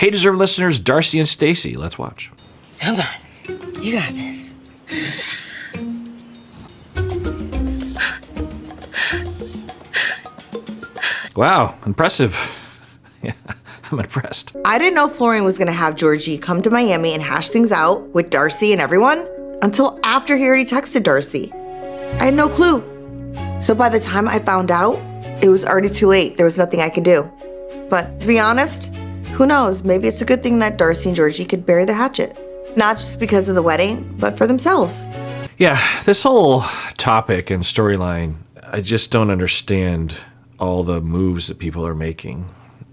Hey, deserved listeners, Darcy and Stacey. Let's watch. Come on. You got this. Wow, impressive. Yeah, I'm impressed. I didn't know Florian was gonna have Georgie come to Miami and hash things out with Darcy and everyone until after he already texted Darcy. I had no clue. So by the time I found out, it was already too late. There was nothing I could do. But to be honest, who knows? Maybe it's a good thing that Darcy and Georgie could bury the hatchet. Not just because of the wedding, but for themselves. Yeah, this whole topic and storyline, I just don't understand all the moves that people are making.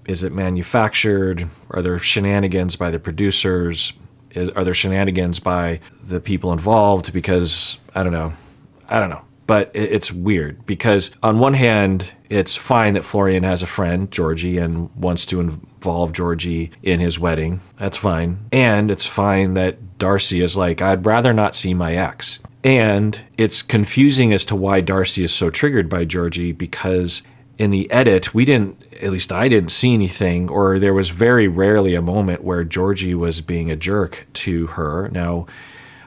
Is it manufactured? Are there shenanigans by the producers? Are there shenanigans by the people involved? Because I don't know. But it's weird because on one hand, it's fine that Florian has a friend, Georgie, and wants to involve Georgie in his wedding. That's fine. And it's fine that Darcy is like, I'd rather not see my ex. And it's confusing as to why Darcy is so triggered by Georgie because in the edit, at least I didn't see anything, or there was very rarely a moment where Georgie was being a jerk to her. Now,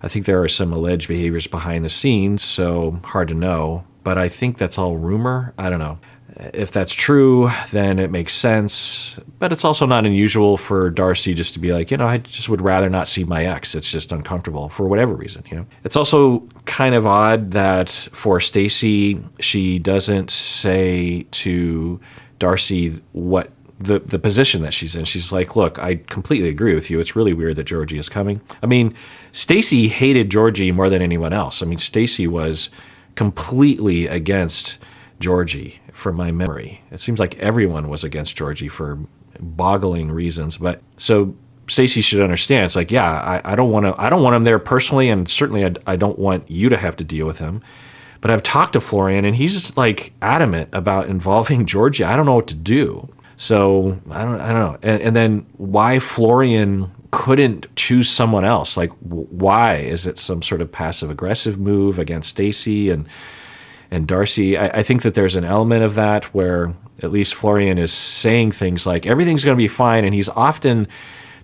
I think there are some alleged behaviors behind the scenes, so hard to know. But I think that's all rumor. I don't know. If that's true, then it makes sense. But it's also not unusual for Darcy just to be like, I just would rather not see my ex. It's just uncomfortable for whatever reason. It's also kind of odd that for Stacy, she doesn't say to Darcy what the position that she's in. She's like, look, I completely agree with you. It's really weird that Georgie is coming. I mean, Stacy hated Georgie more than anyone else. I mean, Stacy was completely against Georgie from my memory. It seems like everyone was against Georgie for boggling reasons. But so Stacy should understand. It's like, yeah, I don't want him there personally, and certainly I don't want you to have to deal with him. But I've talked to Florian, and he's just like adamant about involving Georgie. I don't know what to do. So I don't know. And then why Florian couldn't choose someone else? Like, why? Is it some sort of passive aggressive move against Stacy and Darcy? I think that there's an element of that where at least Florian is saying things like everything's going to be fine, and he's often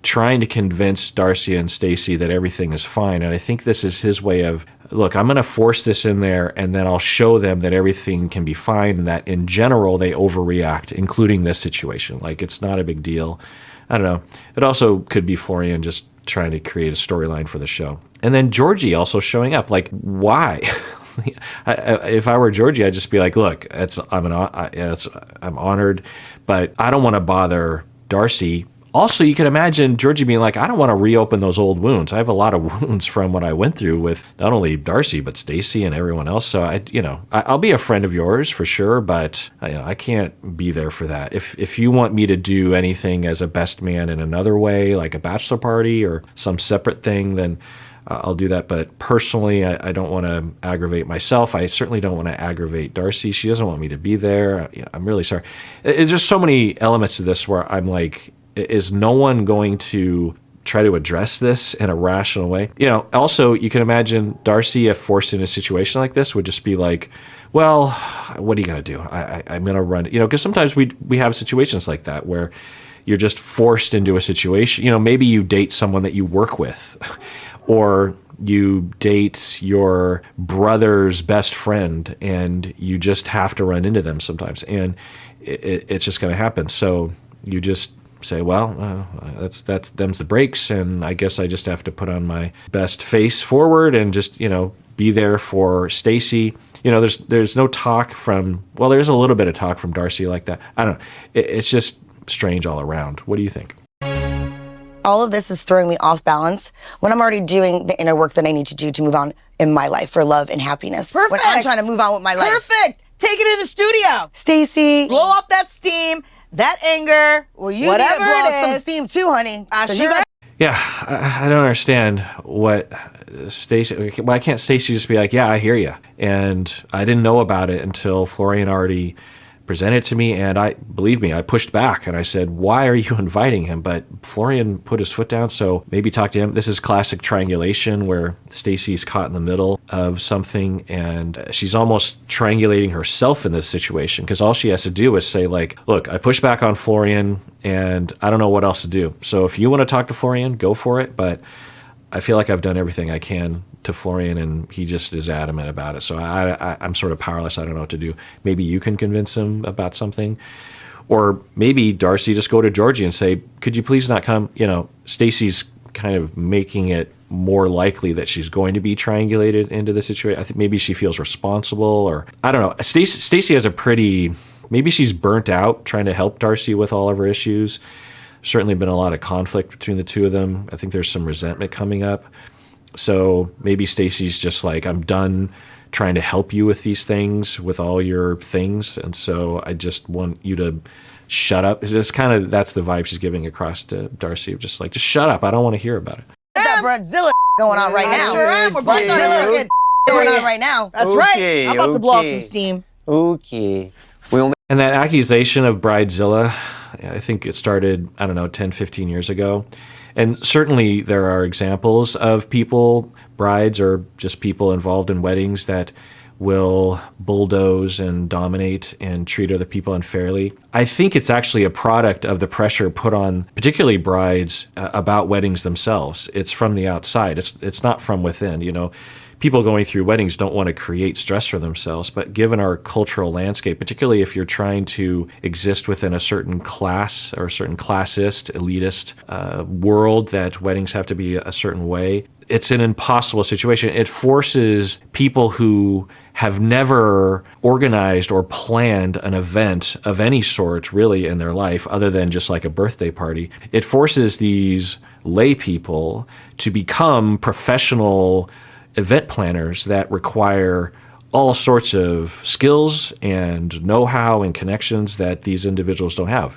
trying to convince Darcy and Stacy that everything is fine. And I think this is his way of, look, I'm going to force this in there, and then I'll show them that everything can be fine, and that in general they overreact, including this situation. Like, it's not a big deal. I don't know. It also could be Florian just trying to create a storyline for the show. And then Georgie also showing up. Like, why? If I were Georgie, I'd just be like, look, I'm honored, but I don't want to bother Darcy. Also, you can imagine Georgie being like, I don't want to reopen those old wounds. I have a lot of wounds from what I went through with not only Darcy, but Stacy and everyone else. So I'll be a friend of yours for sure, but I can't be there for that. If you want me to do anything as a best man in another way, like a bachelor party or some separate thing, then I'll do that. But personally, I don't want to aggravate myself. I certainly don't want to aggravate Darcy. She doesn't want me to be there. I'm really sorry. It's just so many elements to this where I'm like, is no one going to try to address this in a rational way? Also, you can imagine Darcy, if forced in a situation like this, would just be like, well, what are you going to do? I'm going to run, because sometimes we have situations like that where you're just forced into a situation. Maybe you date someone that you work with, or you date your brother's best friend, and you just have to run into them sometimes. And it's just going to happen. So you just say, well, that's them's the breaks, and I guess I just have to put on my best face forward and just be there for Stacy. There's no talk from, well, there's a little bit of talk from Darcy like that. I don't know. It's just strange all around. What do you think? All of this is throwing me off balance when I'm already doing the inner work that I need to do to move on in my life for love and happiness. Perfect. When I'm trying to move on with my life. Perfect. Take it in the studio. Stacy, Blow off that steam, that anger, well, you whatever need to blow off it some is. steam too, honey. Yeah, I don't understand what Stacy. Why can't Stacy just be like, yeah, I hear you, and I didn't know about it until Florian already presented to me, and believe me, I pushed back and I said, why are you inviting him? But Florian put his foot down, so maybe talk to him. This is classic triangulation where Stacy's caught in the middle of something, and she's almost triangulating herself in this situation, because all she has to do is say, like, look, I pushed back on Florian and I don't know what else to do. So if you want to talk to Florian, go for it, but I feel like I've done everything I can to Florian, and he just is adamant about it. So I'm sort of powerless. I don't know what to do. Maybe you can convince him about something. Or maybe Darcy, just go to Georgie and say, could you please not come? You know, Stacy's kind of making it more likely that she's going to be triangulated into the situation. I think maybe she feels responsible, or I don't know. Stacy has maybe she's burnt out trying to help Darcy with all of her issues. Certainly been a lot of conflict between the two of them. I think there's some resentment coming up. So maybe Stacy's just like, I'm done trying to help you with these things, with all your things. And so I just want you to shut up. That's the vibe she's giving across to Darcy. Just like, just shut up. I don't want to hear about it. That Brazilla going on right now. Sure am. We're both Brazilla going on right now. That's right. I'm about to blow off some steam. Okay. And that accusation of bridezilla, I think it started, 10, 15 years ago. And certainly there are examples of people, brides or just people involved in weddings, that will bulldoze and dominate and treat other people unfairly. I think it's actually a product of the pressure put on particularly brides about weddings themselves. It's from the outside. It's not from within. You know, people going through weddings don't want to create stress for themselves, but given our cultural landscape, particularly if you're trying to exist within a certain class or a certain classist, elitist world, that weddings have to be a certain way, it's an impossible situation. It forces people who have never organized or planned an event of any sort really in their life other than just like a birthday party. It forces these lay people to become professional event planners that require all sorts of skills and know-how and connections that these individuals don't have,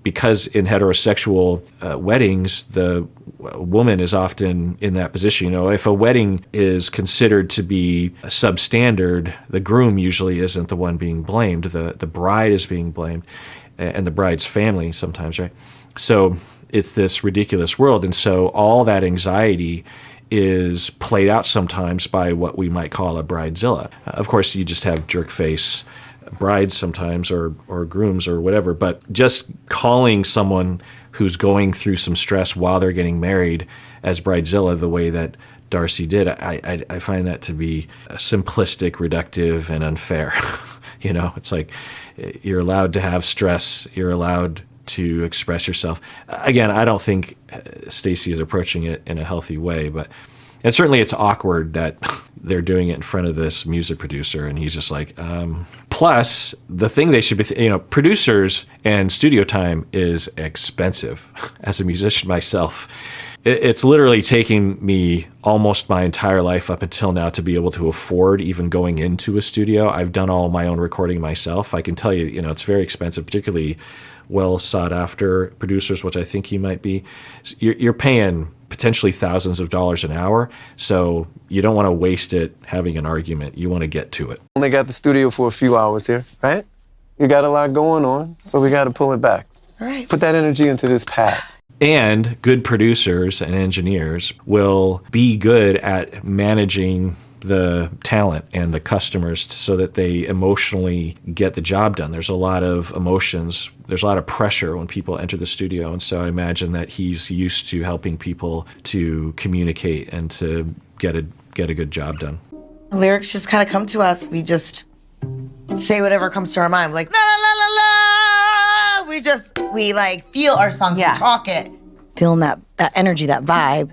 because in heterosexual weddings, the woman is often in that position. If a wedding is considered to be substandard, the groom usually isn't the one being blamed. The bride is being blamed, and the bride's family sometimes, right? So it's this ridiculous world. And so all that anxiety is played out sometimes by what we might call a bridezilla. Of course, you just have jerk face brides sometimes, or grooms or whatever, but just calling someone who's going through some stress while they're getting married as bridezilla the way that Darcy did, I find that to be simplistic, reductive, and unfair. It's like, you're allowed to have stress, you're allowed to express yourself. Again, I don't think Stacy is approaching it in a healthy way, and certainly it's awkward that they're doing it in front of this music producer, and he's just like, plus the thing they should be, producers and studio time is expensive. As a musician myself, it's literally taking me almost my entire life up until now to be able to afford even going into a studio. I've done all my own recording myself. I can tell you, it's very expensive, particularly well sought after producers, which I think he might be. You're paying potentially thousands of dollars an hour, so you don't want to waste it having an argument. You want to get to it. Only got the studio for a few hours here, right? You got a lot going on, but we got to pull it back. All right. Put that energy into this pad. And good producers and engineers will be good at managing the talent and the customers so that they emotionally get the job done. There's a lot of emotions. There's a lot of pressure when people enter the studio. And so I imagine that he's used to helping people to communicate and to get a good job done. Lyrics just kind of come to us. We just say whatever comes to our mind. Like, la, la, la, la, la. We like feel our songs, Yeah. we talk it. Feeling that energy, that vibe,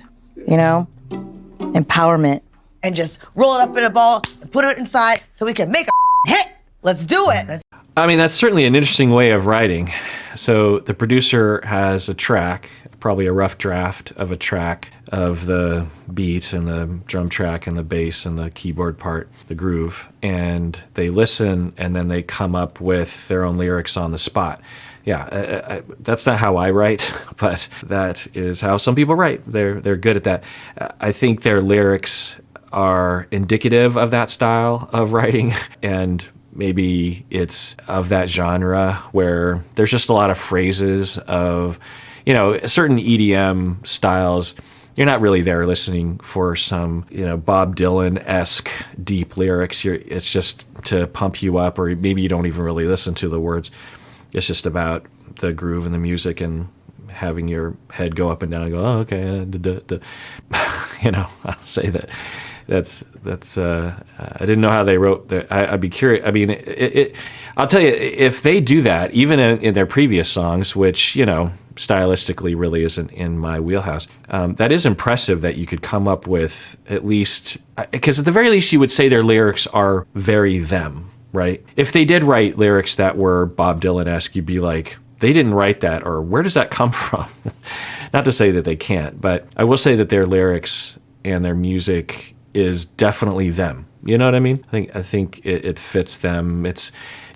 empowerment. And just roll it up in a ball and put it inside so we can make a hit. Let's do it. That's certainly an interesting way of writing. So the producer has a track, probably a rough draft of a track of the beat and the drum track and the bass and the keyboard part, the groove, and they listen and then they come up with their own lyrics on the spot. Yeah, that's not how I write, but that is how some people write. They're good at that. I think their lyrics are indicative of that style of writing, and maybe it's of that genre where there's just a lot of phrases of, certain EDM styles. You're not really there listening for some, Bob Dylan-esque deep lyrics. It's just to pump you up, or maybe you don't even really listen to the words. It's just about the groove and the music and having your head go up and down and go, oh, okay. I'll say that. That's. I didn't know how they wrote that. I'd be curious. I mean, I'll tell you, if they do that, even in their previous songs, which stylistically really isn't in my wheelhouse, that is impressive that you could come up with at least, because at the very least you would say their lyrics are very them, right? If they did write lyrics that were Bob Dylan-esque, you'd be like, they didn't write that, or where does that come from? Not to say that they can't, but I will say that their lyrics and their music is definitely them. You know what I mean? I think it fits them. It's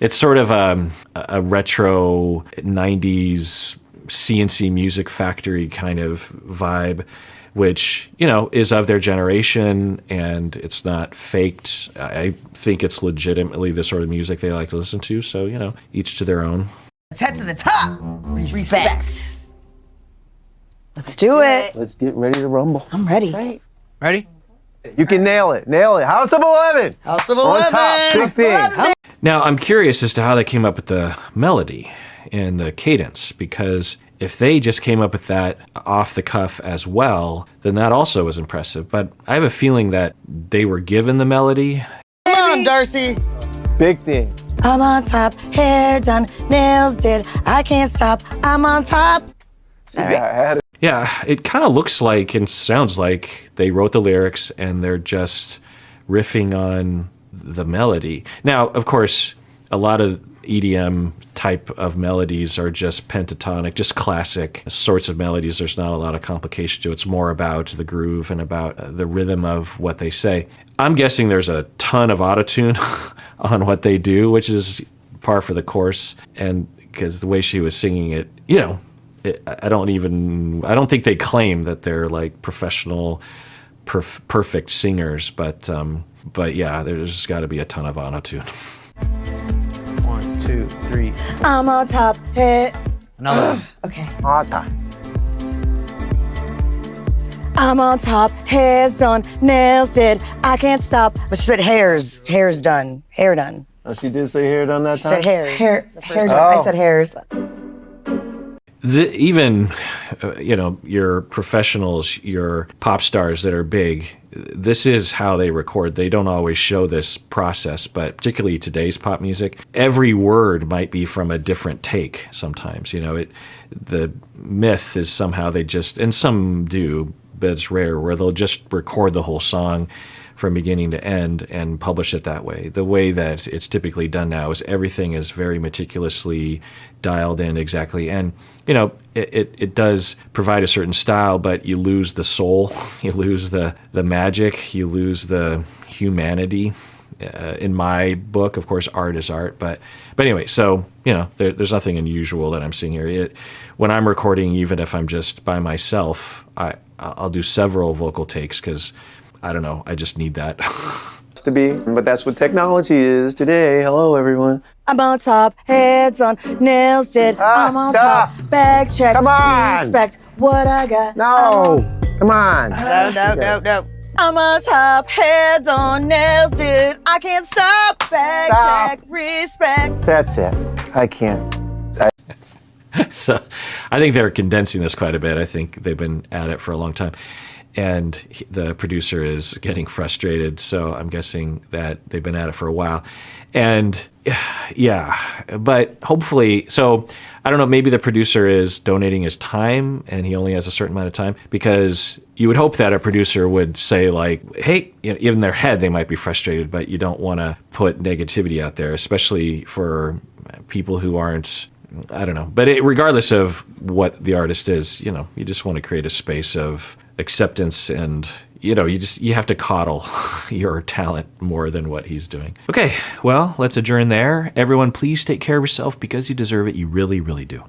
sort of a retro 90s CNC Music Factory kind of vibe, which, is of their generation, and it's not faked. I think it's legitimately the sort of music they like to listen to. So, each to their own. Let's head to the top. Respect. Let's do it. Let's get ready to rumble. I'm ready. Right. Ready? You can nail it. House of 11. House of On 11. top. Big thing. Now, I'm curious as to how they came up with the melody and the cadence, because if they just came up with that off the cuff as well, then that also was impressive. But I have a feeling that they were given the melody. Come on, Darcy. Big thing. I'm on top, hair done, nails did. I can't stop. I'm on top. Yeah, I had it. Yeah, it kind of looks like and sounds like they wrote the lyrics and they're just riffing on the melody. Now, of course, a lot of EDM type of melodies are just pentatonic, just classic sorts of melodies. There's not a lot of complication to it. It's more about the groove and about the rhythm of what they say. I'm guessing there's a ton of autotune on what they do, which is par for the course. And because the way she was singing it, I don't think they claim that they're like professional, perfect singers, but yeah, there's got to be a ton of autotune. 1, 2, 3. I'm on top, hair. Another one. Okay. On top. I'm on top, hair's done, nails did. I can't stop. But she said hair's done. Hair done. Oh, she did say hair done that She time? said hairs. Hair done. Oh. I said hairs. Even, your professionals, your pop stars that are big, this is how they record. They don't always show this process, but particularly today's pop music, every word might be from a different take sometimes. The myth is somehow they just, and some do, but it's rare, where they'll just record the whole song from beginning to end and publish it that way. The way that it's typically done now is everything is very meticulously dialed in exactly. And, it does provide a certain style, but you lose the soul, you lose the magic, you lose the humanity. In my book, of course, art is art. But anyway, so, there's nothing unusual that I'm seeing here. When I'm recording, even if I'm just by myself, I'll do several vocal takes because, I don't know, I just need that. To be, but that's what technology is today. Hello, everyone. I'm on top, heads on, nails did. I'm on top, bag check. Come on. Respect what I got. No. Come on. No. I'm on top, heads on, nails did. I can't stop, bag Stop. check. Respect. That's it. I can't. So I think they're condensing this quite a bit. I think they've been at it for a long time. And the producer is getting frustrated, so I'm guessing that they've been at it for a while. And yeah, but hopefully, so I don't know, maybe the producer is donating his time and he only has a certain amount of time, because you would hope that a producer would say like, hey, even in their head, they might be frustrated, but you don't want to put negativity out there, especially for people who aren't, I don't know. But regardless of what the artist is, you just want to create a space of acceptance, and you have to coddle your talent more than what he's doing. Okay, well, let's adjourn there. Everyone, please take care of yourself because you deserve it. You really, really do.